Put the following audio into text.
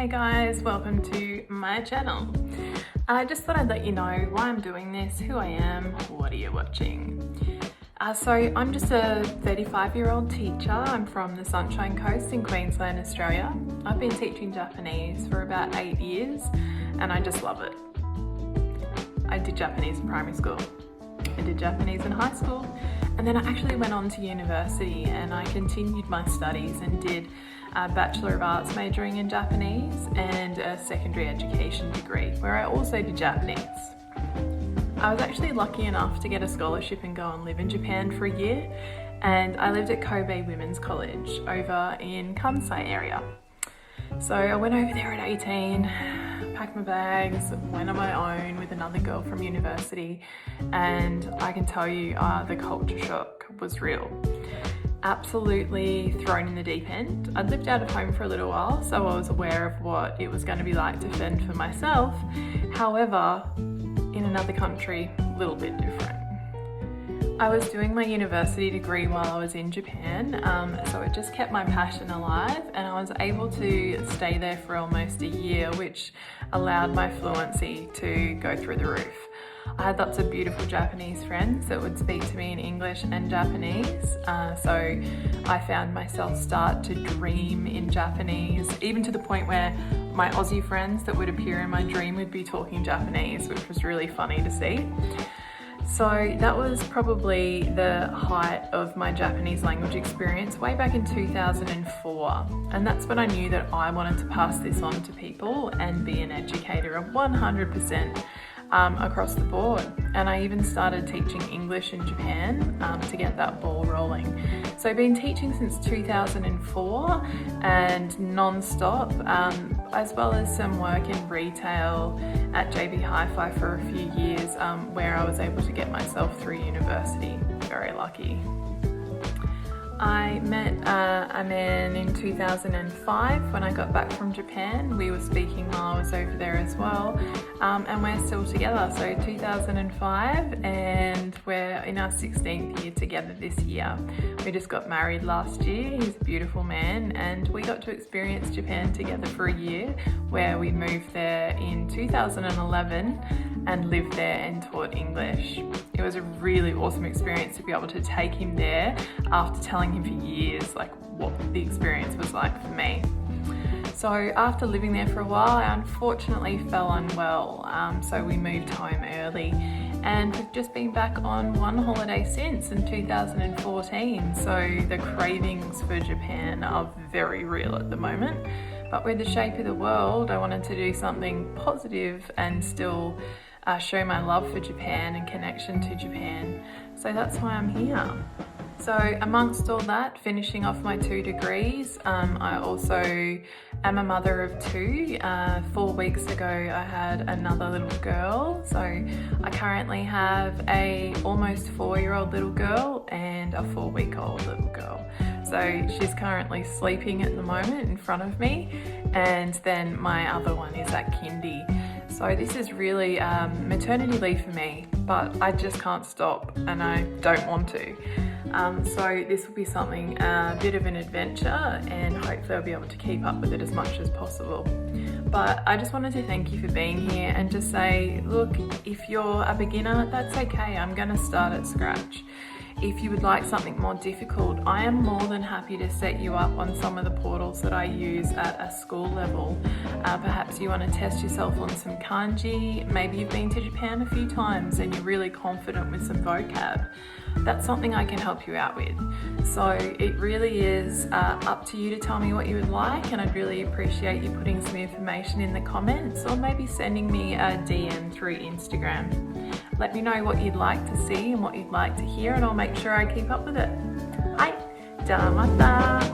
Hey guys, welcome to my channel. I just thought I'd let you know why I'm doing this, who I am, what are you watching. So I'm just a 35-year-old teacher. I'm from the Sunshine Coast in Queensland, Australia. I've been teaching Japanese for about 8 years and I just love it. I did Japanese in primary school. I did Japanese in high school, and then I actually went on to university and I continued my studies and did a Bachelor of Arts majoring in Japanese and a secondary education degree where I also did Japanese. I was actually lucky enough to get a scholarship and go and live in Japan for a year, and I lived at Kobe Women's College over in Kansai area. So I went over there at 18, packed my bags, went on my own with another girl from university, and I can tell you the culture shock was real. Absolutely thrown in the deep end. I'd lived out of home for a little while, so I was aware of what it was going to be like to fend for myself. However, in another country, a little bit different. I was doing my university degree while I was in Japan, so it just kept my passion alive, and I was able to stay there for almost a year, which allowed my fluency to go through the roof. I had lots of beautiful Japanese friends that would speak to me in English and Japanese, so I found myself start to dream in Japanese, even to the point where my Aussie friends that would appear in my dream would be talking Japanese, which was really funny to see. So that was probably the height of my Japanese language experience way back in 2004. And that's when I knew that I wanted to pass this on to people and be an educator of 100% across the board. And I even started teaching English in Japan to get that ball rolling. So I've been teaching since 2004 and non-stop, as well as some work in retail at JB Hi-Fi for a few years, where I was able to get myself through university. Very lucky. I met a man in 2005 when I got back from Japan. We were speaking while I was over there as well, and we're still together. So 2005, and we're in our 16th year together this year. We just got married last year. He's a beautiful man, and we got to experience Japan together for a year, where we moved there in 2011 and lived there and taught English. It was a really awesome experience to be able to take him there after telling him for years like what the experience was like for me. So after living there for a while, I unfortunately fell unwell, so we moved home early, and we've just been back on one holiday since in 2014. So the cravings for Japan are very real at the moment, but with the shape of the world, I wanted to do something positive and still show my love for Japan and connection to Japan. So that's why I'm here. So amongst all that, finishing off my 2 degrees, I also am a mother of 2. 4 weeks ago, I had another little girl. So I currently have a almost 4-year-old little girl and a 4-week-old little girl. So she's currently sleeping at the moment in front of me, and then my other one is at kindy. So this is really maternity leave for me, but I just can't stop and I don't want to. So this will be something, a bit of an adventure, and hopefully I'll be able to keep up with it as much as possible. But I just wanted to thank you for being here and just say, look, if you're a beginner, that's okay. I'm going to start at scratch. If you would like something more difficult, I am more than happy to set you up on some of the portals that I use at a school level. Perhaps you want to test yourself on some kanji. Maybe you've been to Japan a few times and you're really confident with some vocab. That's something I can help you out with. So it really is up to you to tell me what you would like, and I'd really appreciate you putting some information in the comments or maybe sending me a DM through Instagram. Let me know what you'd like to see and what you'd like to hear, and I'll make sure I keep up with it. Hai! Ja mata!